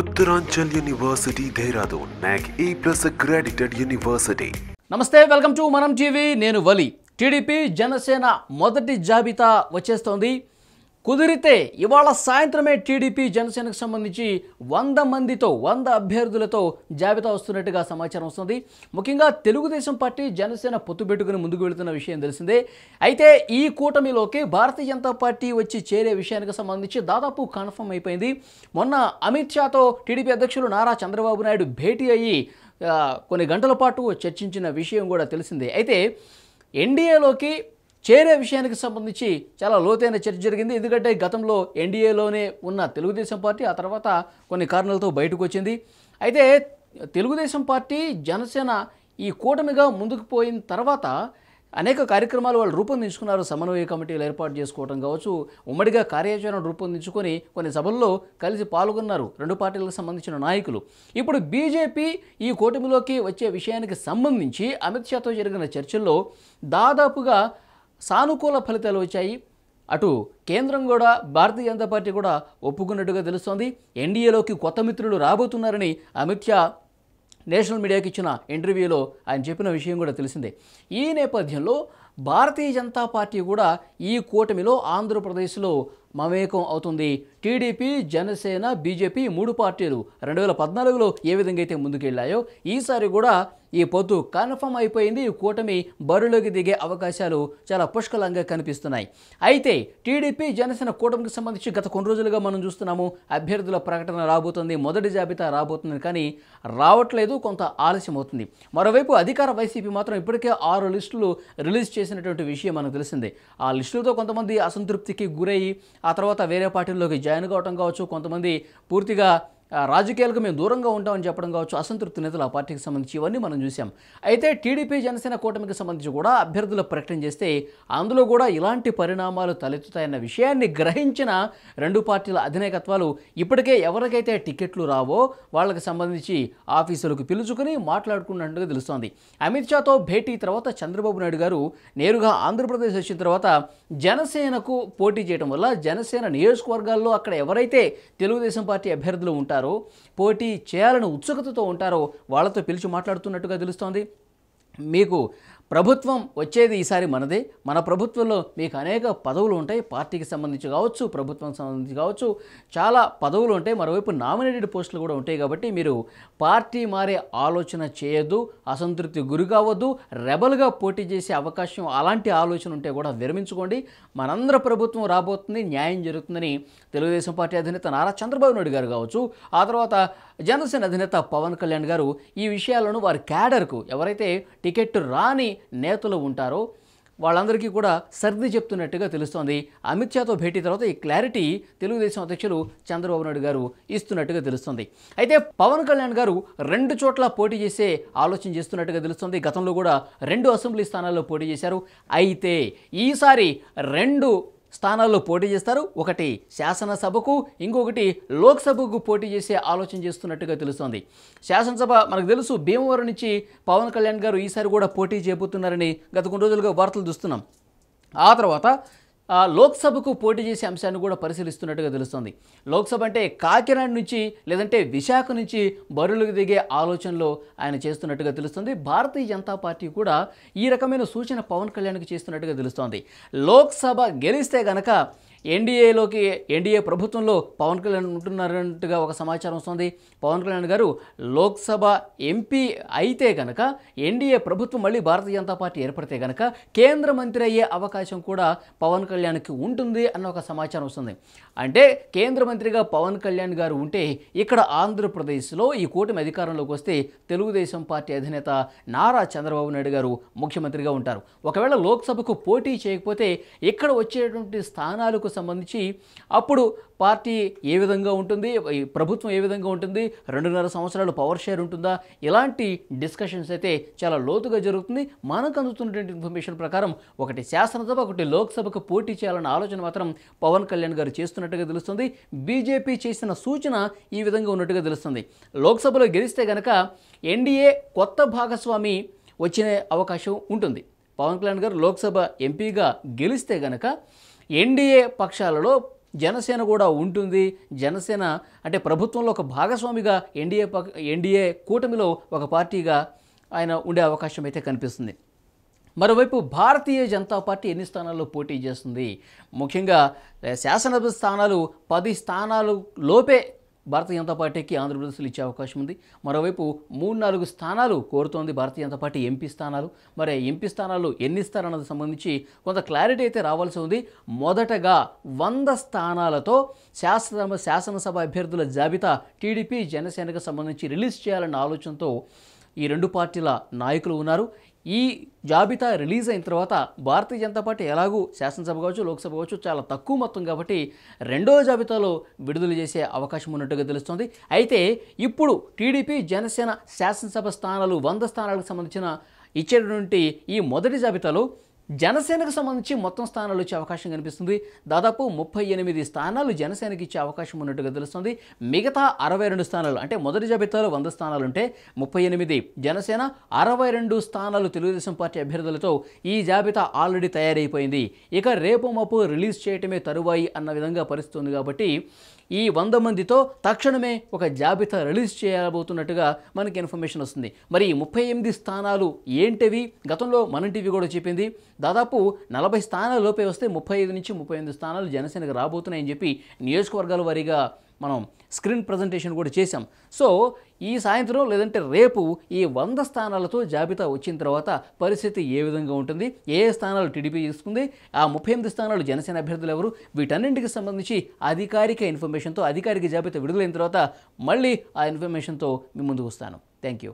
Uttaranchal University, Dehradun, NAC A+ accredited university. నమస్తే welcome to మనం TV నేను వలి TDP Janasena మొదటి జాబితా వచ్చేస్తోంది కుదిరితే ఇవాళ సాయంత్రమే టీడీపీ జనసేనకు సంబంధించి 100 అభ్యర్థులతో జాబితా వస్తున్నట్టుగా సమాచారం వస్తుంది ముఖ్యంగా తెలుగుదేశం పార్టీ జనసేన పొత్తు పెట్టుకుని ముందుకు వెళ్తున్న విషయం తెలిసిందే అయితే ఈ కూటమిలోకి భారతీయ జనతా పార్టీ వచ్చి చేరే విషయానికి సంబంధించి దాదాపు కన్ఫర్మ్ అయిపోయింది మొన్న అమిత్ షాతో టీడీపీ అధ్యక్షులు నారా చంద్రబాబు నాయుడు భేటీ అయ్యి కొన్ని గంటల పాటు చర్చించిన విషయం కూడా తెలిసిందే అయితే ఎన్డీఏలోకి చేరే విషయానికి సంబంధించి చాలా లోతైన చర్చ జరిగింది ఎందుకంటే గతంలో ఎన్డీఏలోనే ఉన్న తెలుగుదేశం పార్టీ ఆ తర్వాత కొన్ని కారణాలతో బయటకు వచ్చింది అయితే తెలుగుదేశం పార్టీ జనసేన ఈ కూటమిగా ముందుకు పోయిన తర్వాత అనేక కార్యక్రమాలు వాళ్ళు రూపొందించుకున్నారు సమన్వయ కమిటీలు ఏర్పాటు చేసుకోవడం కావచ్చు ఉమ్మడిగా కార్యాచరణ రూపొందించుకొని కొన్ని సభల్లో కలిసి పాల్గొన్నారు రెండు పార్టీలకు సంబంధించిన నాయకులు ఇప్పుడు బీజేపీ ఈ కూటమిలోకి వచ్చే విషయానికి సంబంధించి అమిత్ షాతో జరిగిన చర్చల్లో దాదాపుగా సానుకూల ఫలితాలు వచ్చాయి అటు కేంద్రం కూడా భారతీయ జనతా పార్టీ కూడా ఒప్పుకున్నట్టుగా తెలుస్తోంది ఎన్డీఏలోకి కొత్త మిత్రులు రాబోతున్నారని అమిత్ షా నేషనల్ మీడియాకి ఇచ్చిన ఇంటర్వ్యూలో ఆయన చెప్పిన విషయం కూడా తెలిసిందే ఈ నేపథ్యంలో భారతీయ జనతా పార్టీ కూడా ఈ కూటమిలో ఆంధ్రప్రదేశ్లో మమేకం అవుతుంది టీడీపీ జనసేన బీజేపీ మూడు పార్టీలు 2014లో ఏ విధంగా అయితే ముందుకెళ్లాయో ఈసారి కూడా ఈ పొత్తు కన్ఫర్మ్ అయిపోయింది ఈ కూటమి బరిలోకి దిగే అవకాశాలు చాలా పుష్కలంగా కనిపిస్తున్నాయి అయితే టీడీపీ జనసేన కూటమికి సంబంధించి గత కొన్ని రోజులుగా మనం చూస్తున్నాము అభ్యర్థుల ప్రకటన రాబోతుంది మొదటి జాబితా రాబోతుంది కానీ రావట్లేదు కొంత ఆలస్యం అవుతుంది మరోవైపు అధికార వైసీపీ మాత్రం ఇప్పటికే 6 లిస్టులు రిలీజ్ చేసినటువంటి విషయం మనకు తెలిసిందే ఆ లిస్టులతో కొంతమంది అసంతృప్తికి గురయ్యి ఆ తర్వాత వేరే పార్టీల్లోకి జాయిన్ కావడం కావచ్చు కొంతమంది పూర్తిగా రాజకీయాలకు మేము దూరంగా ఉంటామని చెప్పడం కావచ్చు అసంతృప్తి నేతలు ఆ పార్టీకి సంబంధించి ఇవన్నీ మనం చూసాం అయితే టీడీపీ జనసేన కూటమికి సంబంధించి కూడా అభ్యర్థుల ప్రకటన చేస్తే అందులో కూడా ఇలాంటి పరిణామాలు తలెత్తుతాయన్న విషయాన్ని గ్రహించిన రెండు పార్టీల అధినాయకత్వాలు ఇప్పటికే ఎవరికైతే టికెట్లు రావో వాళ్ళకి సంబంధించి ఆఫీసులకు పిలుచుకుని మాట్లాడుకున్నట్టుగా తెలుస్తోంది అమిత్ షాతో భేటీ తర్వాత చంద్రబాబు నాయుడు గారు నేరుగా ఆంధ్రప్రదేశ్ వచ్చిన తర్వాత జనసేనకు పోటీ చేయడం వల్ల జనసేన నియోజకవర్గాల్లో అక్కడ ఎవరైతే తెలుగుదేశం పార్టీ అభ్యర్థులు ఉంటారో పోటీ చేయాలని ఉత్సుకతతో ఉంటారో వాళ్ళతో పిలిచి మాట్లాడుతున్నట్టుగా తెలుస్తోంది మీకు ప్రభుత్వం వచ్చేది ఈసారి మనదే మన ప్రభుత్వంలో మీకు అనేక పదవులు ఉంటాయి పార్టీకి సంబంధించి కావచ్చు ప్రభుత్వం సంబంధించి కావచ్చు చాలా పదవులు ఉంటాయి మరోవైపు నామినేటెడ్ పోస్టులు కూడా ఉంటాయి కాబట్టి మీరు పార్టీ మారే ఆలోచన చేయొద్దు అసంతృప్తి గురి కావద్దు రెబల్గా పోటీ చేసే అవకాశం అలాంటి ఆలోచన ఉంటే కూడా విరమించుకోండి మనందరి ప్రభుత్వం రాబోతుంది న్యాయం జరుగుతుందని తెలుగుదేశం పార్టీ అధినేత నారా చంద్రబాబు నాయుడు గారు కావచ్చు ఆ తర్వాత జనసేన అధినేత పవన్ కళ్యాణ్ గారు ఈ విషయాలను వారి క్యాడర్కు ఎవరైతే టికెట్ రాని నేతలు ఉంటారో వాళ్ళందరికీ కూడా సర్ది చెప్తున్నట్టుగా తెలుస్తోంది అమిత్ షాతో భేటీ తర్వాత ఈ క్లారిటీ తెలుగుదేశం అధ్యక్షులు చంద్రబాబు నాయుడు గారు ఇస్తున్నట్టుగా తెలుస్తుంది అయితే పవన్ కళ్యాణ్ గారు 2 చోట్ల పోటీ చేసే ఆలోచన చేస్తున్నట్టుగా తెలుస్తుంది గతంలో కూడా 2 అసెంబ్లీ స్థానాల్లో పోటీ చేశారు అయితే ఈసారి 2 స్థానాల్లో పోటీ చేస్తారు ఒకటి శాసనసభకు ఇంకొకటి లోక్సభకు పోటీ చేసే ఆలోచన చేస్తున్నట్టుగా తెలుస్తోంది శాసనసభ మనకు తెలుసు భీమవరం నుంచి పవన్ కళ్యాణ్ గారు ఈసారి కూడా పోటీ చేయబోతున్నారని గత కొన్ని రోజులుగా వార్తలు చూస్తున్నాం ఆ తర్వాత లోక్సభకు పోటీ చేసే అంశాన్ని కూడా పరిశీలిస్తున్నట్టుగా తెలుస్తుంది లోక్సభ అంటే కాకినాడ నుంచి లేదంటే విశాఖ నుంచి బరువులకు దిగే ఆలోచనలో ఆయన చేస్తున్నట్టుగా తెలుస్తుంది భారతీయ జనతా పార్టీ కూడా ఈ రకమైన సూచన పవన్ కళ్యాణ్కి చేస్తున్నట్టుగా తెలుస్తోంది లోక్సభ గెలిస్తే గనక ఎన్డీఏ ప్రభుత్వంలో పవన్ కళ్యాణ్ ఉంటున్నారంటగా ఒక సమాచారం వస్తుంది పవన్ కళ్యాణ్ గారు లోక్సభ ఎంపీ అయితే కనుక ఎన్డీఏ ప్రభుత్వం మళ్ళీ భారతీయ జనతా పార్టీ ఏర్పడితే కనుక కేంద్ర మంత్రి అయ్యే అవకాశం కూడా పవన్ కళ్యాణ్కి ఉంటుంది అన్న ఒక సమాచారం వస్తుంది అంటే కేంద్ర మంత్రిగా పవన్ కళ్యాణ్ గారు ఉంటే ఇక్కడ ఆంధ్రప్రదేశ్లో ఈ కూటమి అధికారంలోకి వస్తే తెలుగుదేశం పార్టీ అధినేత నారా చంద్రబాబు నాయుడు గారు ముఖ్యమంత్రిగా ఉంటారు ఒకవేళ లోక్సభకు పోటీ చేయకపోతే ఇక్కడ వచ్చేటువంటి స్థానాలకు సంబంధించి అప్పుడు పార్టీ ఏ విధంగా ఉంటుంది ప్రభుత్వం ఏ విధంగా ఉంటుంది 2.5 సంవత్సరాలు పవర్ షేర్ ఉంటుందా ఇలాంటి డిస్కషన్స్ అయితే చాలా లోతుగా జరుగుతుంది మనకు అందుతున్నటువంటి ఇన్ఫర్మేషన్ ప్రకారం ఒకటి శాసనసభ ఒకటి లోక్సభకు పోటీ చేయాలన్న ఆలోచన మాత్రం పవన్ కళ్యాణ్ గారు చేస్తున్నట్టుగా తెలుస్తుంది బీజేపీ చేసిన సూచన ఈ విధంగా ఉన్నట్టుగా తెలుస్తుంది లోక్సభలో గెలిస్తే గనక ఎన్డీఏ కొత్త భాగస్వామి వచ్చే అవకాశం ఉంటుంది పవన్ కళ్యాణ్ గారు లోక్సభ ఎంపీగా గెలిస్తే గనక ఎన్డీఏ పక్షాలలో జనసేన కూడా ఉంటుంది. జనసేన అంటే ప్రభుత్వంలో ఒక భాగస్వామిగా ఎన్డీఏ కూటమిలో ఒక పార్టీగా ఆయన ఉండే అవకాశం అయితే కనిపిస్తుంది. మరోవైపు భారతీయ జనతా పార్టీ ఎన్ని స్థానాల్లో పోటీ చేస్తుంది? ముఖ్యంగా శాసనసభ స్థానాలు 10 స్థానాలు లోపే భారతీయ జనతా పార్టీకి ఆంధ్రప్రదేశ్లో ఇచ్చే అవకాశం ఉంది. మరోవైపు 3-4 స్థానాలు కోరుతోంది భారతీయ జనతా పార్టీ ఎంపీ స్థానాలు. మరి ఎంపీ స్థానాలు ఎన్ని ఇస్తారన్నది సంబంధించి కొంత క్లారిటీ అయితే రావాల్సి ఉంది. మొదటగా 100 స్థానాలతో శాసనసభ అభ్యర్థుల జాబితా టీడీపీ జనసేనకు సంబంధించి రిలీజ్ చేయాలన్న ఆలోచనతో ఈ 2 పార్టీల నాయకులు ఉన్నారు. ఈ జాబితా రిలీజ్ అయిన తర్వాత భారతీయ జనతా పార్టీ ఎలాగూ శాసనసభ కావచ్చు, లోక్సభ కావచ్చు చాలా తక్కువ మొత్తం కాబట్టి రెండో జాబితాలో విడుదల చేసే అవకాశం ఉన్నట్టుగా తెలుస్తోంది. అయితే ఇప్పుడు టీడీపీ జనసేన శాసనసభ స్థానాలు 100 స్థానాలకు సంబంధించిన ఇచ్చేటువంటి ఈ మొదటి జాబితాలో జనసేనకు సంబంధించి మొత్తం స్థానాలు ఇచ్చే అవకాశం కనిపిస్తుంది. దాదాపు 38 స్థానాలు జనసేనకి ఇచ్చే అవకాశం ఉన్నట్టుగా తెలుస్తుంది. మిగతా 62 స్థానాలు అంటే మొదటి జాబితాలో 100 స్థానాలు ఉంటే 38 జనసేన, 62 స్థానాలు తెలుగుదేశం పార్టీ అభ్యర్థులతో ఈ జాబితా ఆల్రెడీ తయారైపోయింది. ఇక రేపు మాపు రిలీజ్ చేయటమే తరువాయి అన్న విధంగా పరిస్థితి ఉంది. కాబట్టి ఈ 100 మందితో తక్షణమే ఒక జాబితా రిలీజ్ చేయబోతున్నట్టుగా మనకి ఇన్ఫర్మేషన్ వస్తుంది. మరి ఈ 38 స్థానాలు ఏంటివి? గతంలో మన టీవీ కూడా చెప్పింది దాదాపు 40 స్థానాల లోపే వస్తే 35 నుంచి 38 స్థానాలు జనసేనకు రాబోతున్నాయని చెప్పి నియోజకవర్గాల వారీగా మనం స్క్రీన్ ప్రజెంటేషన్ కూడా చేశాం. సో ఈ సాయంత్రం లేదంటే రేపు ఈ 100 స్థానాలతో జాబితా వచ్చిన తర్వాత పరిస్థితి ఏ విధంగా ఉంటుంది, ఏ స్థానాలు టీడీపీ తీసుకుంది, ఆ 38 స్థానాలు జనసేన అభ్యర్థులు ఎవరు, వీటన్నింటికి సంబంధించి అధికారిక ఇన్ఫర్మేషన్తో అధికారిక జాబితా విడుదలైన తర్వాత మళ్ళీ ఆ ఇన్ఫర్మేషన్తో మీ ముందుకు వస్తాను. Thank you.